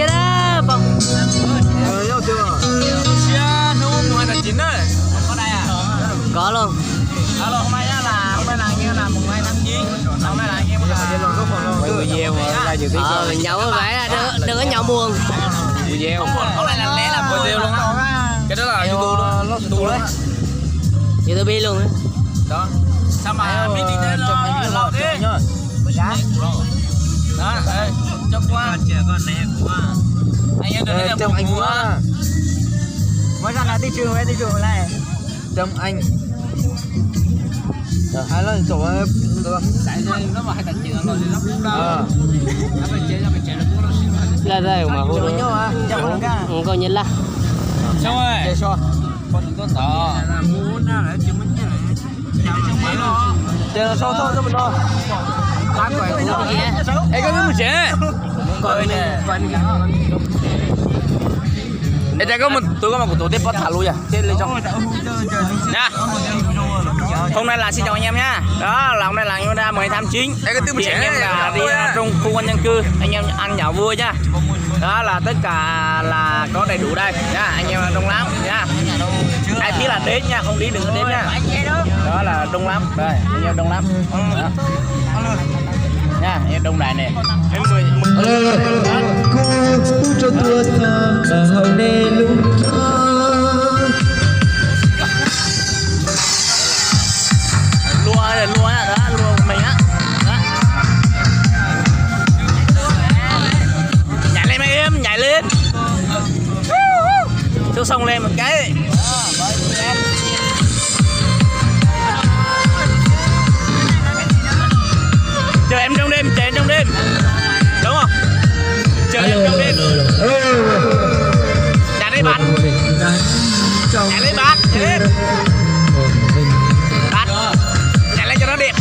chết á bông. Có luôn. Alo, hôm nay là nghe là mùng 2 tháng 9. Hôm nay là anh em là Nhậu phải là đừng có nhậu buồn. hôm nay là lẽ là bồi rêu luôn á. Cái đó là YouTube đấy. YouTube luôn á. Đó. Sao mà biết đi thế lo thế? Đó, đây, chốc qua. Anh em đến đây anh quá. Mới ra là thị trường này. Trâm anh. Hai lần chỗ tại đây nó mà hai tận chuyện rồi thì nó cũng đâu. Nó phải chơi Là đây mà hô không có nhìn là. Xong rồi. Chơi cho. Con đừng có tỏ. Muốn là chưa muốn chơi là sao thôi cho mình thôi. Bán quẩy không gì á. Ê có cái một trẻ. Coi nè. Ê cha có mình tôi có một tổ tiếp bắt thả lui à. Thế lên trong. Nha. Hôm nay là xin chào anh em nhá. Đó là hôm nay là anh em ra mời tham chiến. Thì anh em là đi trong khu dân cư, anh em ăn nhậu vui nhá. Đó là tất cả là có đầy đủ đây nha, anh em đông lắm nha. Ai biết là đến nha, không đi đừng có đến nha. Đó là đông lắm, đây anh em đông lắm. Đó. Nha, anh em đông đại này. cho tua thơ hầu nê lúc lúa đó, lúa của mình á. Nhảy lên mấy em, nhảy lên. Xuống sông lên một cái. Chờ em trong đêm, chờ em trong đêm. Đúng không? Chờ em trong đêm. Nhảy lên bạn. Nhảy lên bạn, nhảy lên. Bạn. Nhảy lên cho nó đẹp.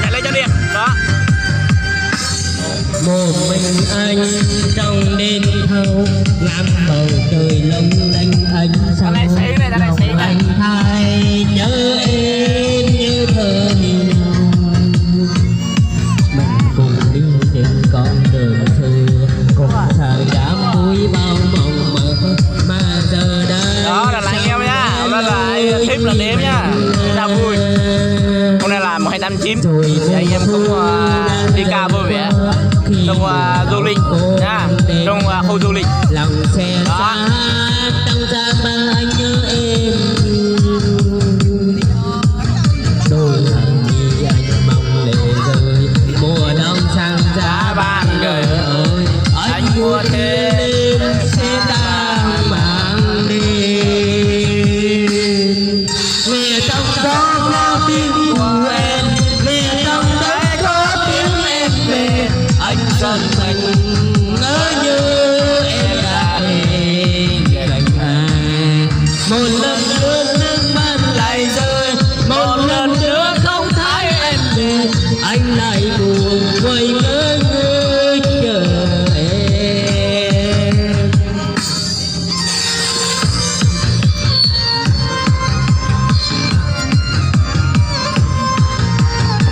Nhảy lên cho đẹp. Đó. một mình anh trong đêm thâu ngắm bầu trời lung linh ánh sao lòng anh thay nhớ em như thơ mình cùng đi trên con đường xưa cùng thời đám vui bao mộng mơ mà giờ đây đó là anh em nhá, đó là clip là đêm nhá, ra vui. Hôm nay là 129 thì anh em cũng đi ca vui vẻ trong du lịch nha, trong khu du lịch. Lòng xe xa trong ra ba anh nhớ em đôi hàng mi anh mong lệ rơi mùa đông sang giá ban đời ơi anh mua thêm xe tăng mang đi mẹ trong đó có tiếng của em mẹ trong đó có tiếng em về anh dần thành ngỡ như em đã về gần ai một lần nữa nước mắt lại rơi một lần nữa không thấy em về anh lại buồn quay ngỡ ngơ chờ em.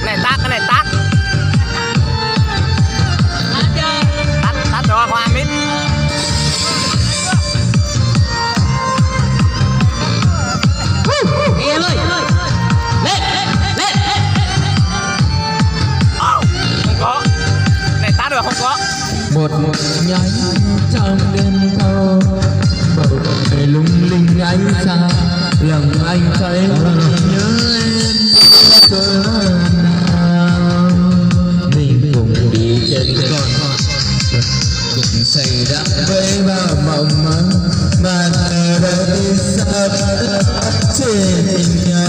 Cái này tắt tắt rồi hoa mít. Em ơi lên Không có, này tắt rồi không có. một nhánh trong đêm thâu bầu trời lung linh ánh sao lòng anh thấy nhớ em cỡ nào mình cùng đi trên con cùng xây đắp với bao mộng mơ mà giờ đây xa trên tình nhà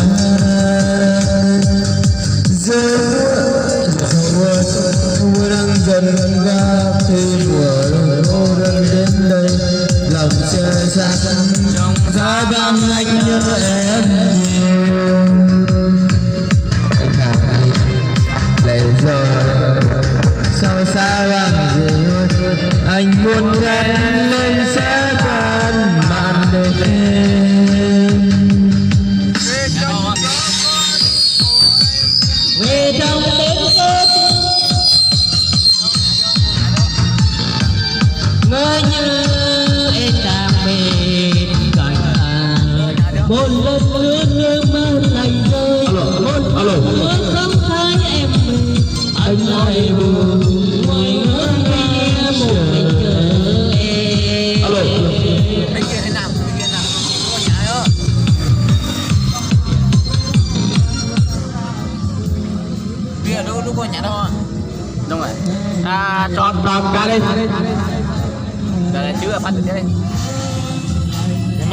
mùa đang dần qua thì mùa lũ đang đến đây lòng chơi xa trong giá băng anh nhớ em nhiều anh hãy lệ rồi sao xa bằng gì anh muốn ghé lên sẽ gần màn đêm về trong đêm ước một lần nữa nước mắt lạnh rơi một lần nữa không thấy em mình anh lại buồn ngoài ngỡ nghe một mình chờ em Bên kia thế nào? Bên kia nào? Có nhà nữa. Bây giờ đâu có nhà đâu à? Đúng rồi. À, tròn tròn ca đây Đây là chưa phát được đây.